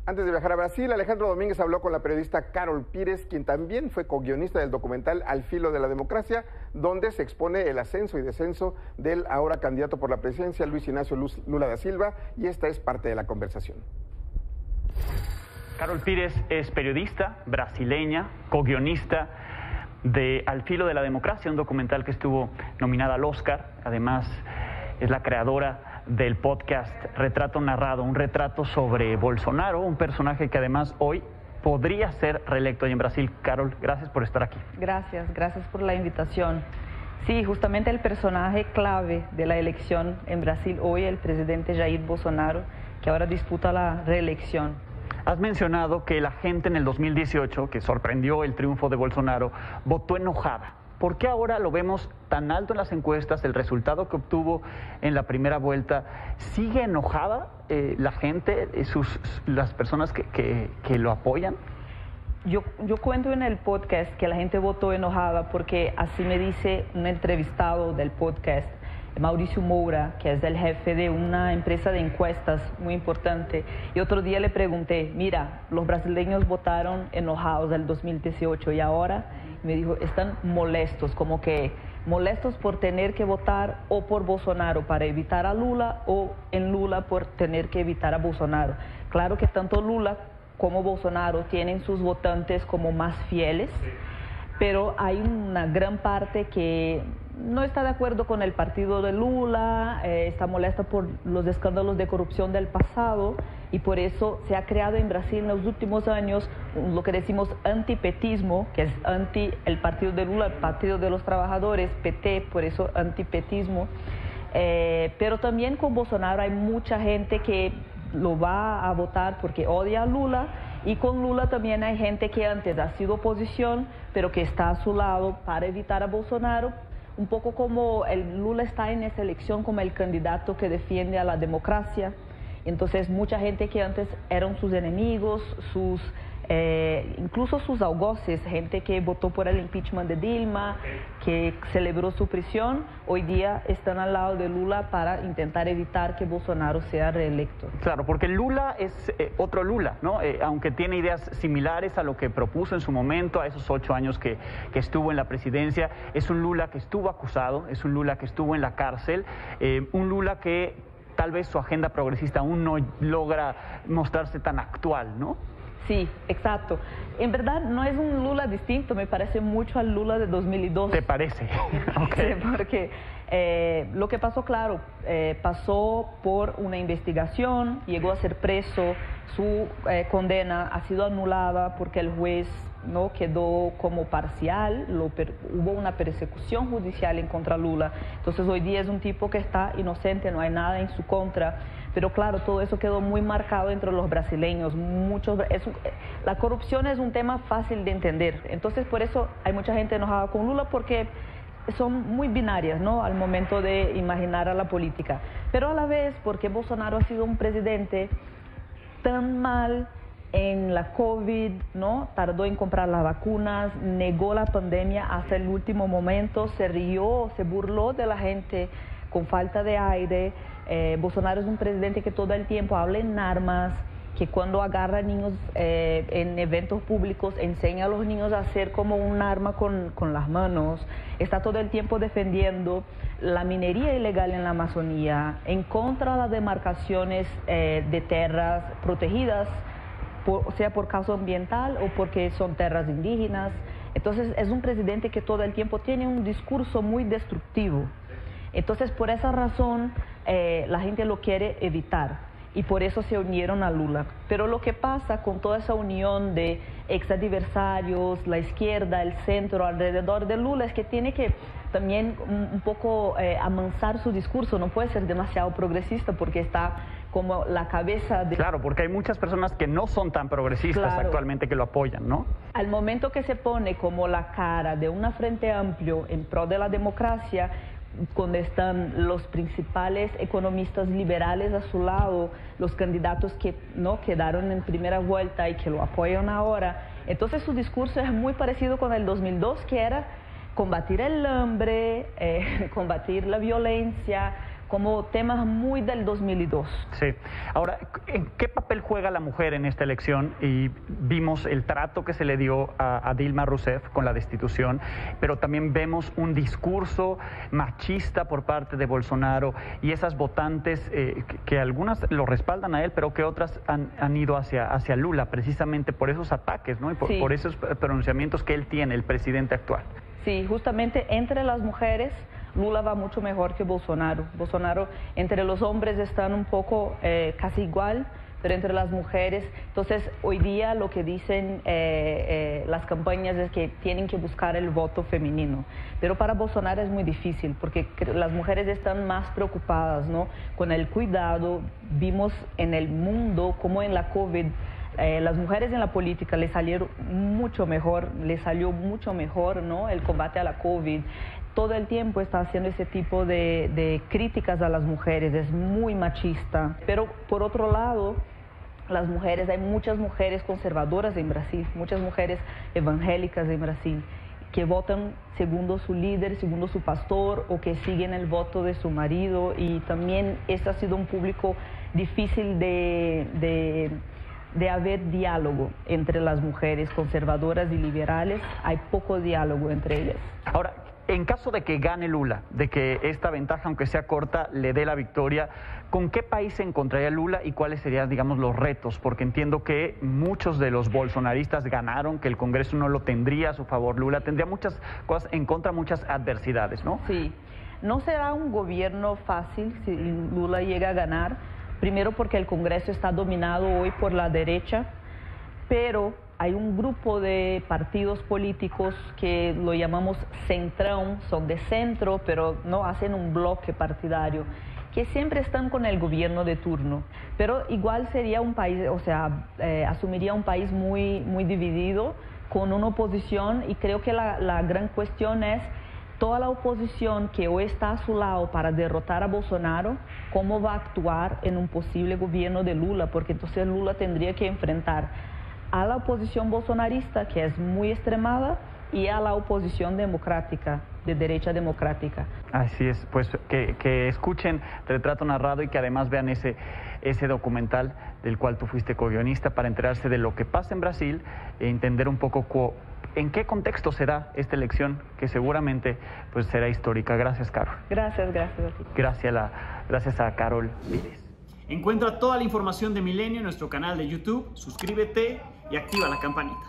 Antes de viajar a Brasil, Alejandro Domínguez habló con la periodista Carol Pires, quien también fue co-guionista del documental Al filo de la democracia, donde se expone el ascenso y descenso del ahora candidato por la presidencia, Luis Ignacio Lula da Silva, y esta es parte de la conversación. Carol Pires es periodista brasileña, co-guionista de Al filo de la democracia, un documental que estuvo nominada al Oscar. Además, es la creadora del podcast Retrato Narrado, un retrato sobre Bolsonaro, un personaje que además hoy podría ser reelecto ahí en Brasil. Carol, gracias por estar aquí. Gracias por la invitación. Sí, justamente el personaje clave de la elección en Brasil hoy, el presidente Jair Bolsonaro, que ahora disputa la reelección. Has mencionado que la gente en el 2018, que sorprendió el triunfo de Bolsonaro, votó enojada. ¿Por qué ahora lo vemos tan alto en las encuestas? El resultado que obtuvo en la primera vuelta, ¿sigue enojada la gente, las personas que lo apoyan? Yo cuento en el podcast que la gente votó enojada porque así me dice un entrevistado del podcast, Mauricio Moura, que es el jefe de una empresa de encuestas muy importante. Y otro día le pregunté, mira, los brasileños votaron enojados del 2018 y ahora me dijo, están molestos, como que molestos por tener que votar o por Bolsonaro para evitar a Lula o en Lula por tener que evitar a Bolsonaro. Claro que tanto Lula como Bolsonaro tienen sus votantes como más fieles, pero hay una gran parte que no está de acuerdo con el partido de Lula, está molesta por los escándalos de corrupción del pasado y por eso se ha creado en Brasil en los últimos años lo que decimos antipetismo, que es anti el partido de Lula, el partido de los trabajadores, PT, por eso antipetismo. Pero también con Bolsonaro hay mucha gente que lo va a votar porque odia a Lula, y con Lula también hay gente que antes ha sido oposición, pero que está a su lado para evitar a Bolsonaro. Un poco como Lula está en esta elección como el candidato que defiende a la democracia. Entonces mucha gente que antes eran sus enemigos, incluso sus algoces, gente que votó por el impeachment de Dilma, que celebró su prisión, hoy día están al lado de Lula para intentar evitar que Bolsonaro sea reelecto. Claro, porque Lula es otro Lula, ¿no? Aunque tiene ideas similares a lo que propuso en su momento, a esos 8 años que estuvo en la presidencia, es un Lula que estuvo acusado, es un Lula que estuvo en la cárcel, un Lula que tal vez su agenda progresista aún no logra mostrarse tan actual, ¿no? Sí, exacto. En verdad no es un Lula distinto, me parece mucho al Lula de 2002. ¿Te parece? Okay. Sí, porque lo que pasó, claro, pasó por una investigación, llegó a ser preso, su condena ha sido anulada porque el juez no quedó como parcial, hubo una persecución judicial en contra Lula. Entonces hoy día es un tipo que está inocente, no hay nada en su contra. Pero claro, todo eso quedó muy marcado entre los brasileños. La corrupción es un tema fácil de entender. Entonces, por eso hay mucha gente enojada con Lula porque son muy binarias, ¿no? Al momento de imaginar a la política. Pero a la vez, porque Bolsonaro ha sido un presidente tan mal en la COVID, ¿no? Tardó en comprar las vacunas, negó la pandemia hasta el último momento, se rió, se burló de la gente con falta de aire. Bolsonaro es un presidente que todo el tiempo habla en armas, que cuando agarra niños en eventos públicos enseña a los niños a hacer como un arma con las manos. Está todo el tiempo defendiendo la minería ilegal en la Amazonía, en contra de las demarcaciones de tierras protegidas, sea por causa ambiental o porque son tierras indígenas. Entonces es un presidente que todo el tiempo tiene un discurso muy destructivo. Entonces por esa razón la gente lo quiere evitar y por eso se unieron a Lula. Pero lo que pasa con toda esa unión de exadversarios, la izquierda, el centro alrededor de Lula, es que tiene que también un poco amansar su discurso, no puede ser demasiado progresista porque está como la cabeza de... Claro, porque hay muchas personas que no son tan progresistas actualmente que lo apoyan, ¿no? Al momento que se pone como la cara de una frente amplio en pro de la democracia, donde están los principales economistas liberales a su lado, los candidatos que no quedaron en primera vuelta y que lo apoyan ahora, entonces su discurso es muy parecido con el 2002, que era combatir el hambre, combatir la violencia, como temas muy del 2002. Sí. Ahora, ¿en qué papel juega la mujer en esta elección? Y vimos el trato que se le dio a Dilma Rousseff con la destitución, pero también vemos un discurso machista por parte de Bolsonaro y esas votantes que algunas lo respaldan a él, pero que otras han ido hacia Lula, precisamente por esos ataques, ¿no? Y por esos pronunciamientos que él tiene, el presidente actual. Sí, justamente entre las mujeres Lula va mucho mejor que Bolsonaro. Bolsonaro entre los hombres están un poco casi igual, pero entre las mujeres, entonces hoy día lo que dicen las campañas es que tienen que buscar el voto femenino, pero para Bolsonaro es muy difícil porque las mujeres están más preocupadas, ¿no?, con el cuidado. Vimos en el mundo como en la COVID las mujeres en la política les salió mucho mejor, ¿no?, el combate a la COVID. Todo el tiempo está haciendo ese tipo de críticas a las mujeres, es muy machista. Pero por otro lado, las mujeres, hay muchas mujeres conservadoras en Brasil, muchas mujeres evangélicas en Brasil, que votan segundo su líder, segundo su pastor, o que siguen el voto de su marido, y también este ha sido un público difícil de haber diálogo entre las mujeres conservadoras y liberales. Hay poco diálogo entre ellas. Ahora, en caso de que gane Lula, de que esta ventaja, aunque sea corta, le dé la victoria, ¿con qué país se encontraría Lula y cuáles serían, digamos, los retos? Porque entiendo que muchos de los bolsonaristas ganaron, que el Congreso no lo tendría a su favor. Lula tendría muchas cosas en contra, muchas adversidades, ¿no? Sí, no será un gobierno fácil si Lula llega a ganar, primero porque el Congreso está dominado hoy por la derecha, pero hay un grupo de partidos políticos que lo llamamos centrón, son de centro, pero no hacen un bloque partidario, que siempre están con el gobierno de turno. Pero igual sería un país, o sea, asumiría un país muy, muy dividido, con una oposición, y creo que la gran cuestión es toda la oposición que hoy está a su lado para derrotar a Bolsonaro, cómo va a actuar en un posible gobierno de Lula, porque entonces Lula tendría que enfrentar a la oposición bolsonarista, que es muy extremada, y a la oposición democrática, de derecha democrática. Así es, pues que escuchen Retrato Narrado y que además vean ese documental del cual tú fuiste co-guionista, para enterarse de lo que pasa en Brasil e entender un poco en qué contexto se da esta elección, que seguramente pues será histórica. Gracias, Carol. Gracias a ti. Gracias a Carol Pires. Encuentra toda la información de Milenio en nuestro canal de YouTube, suscríbete y activa la campanita.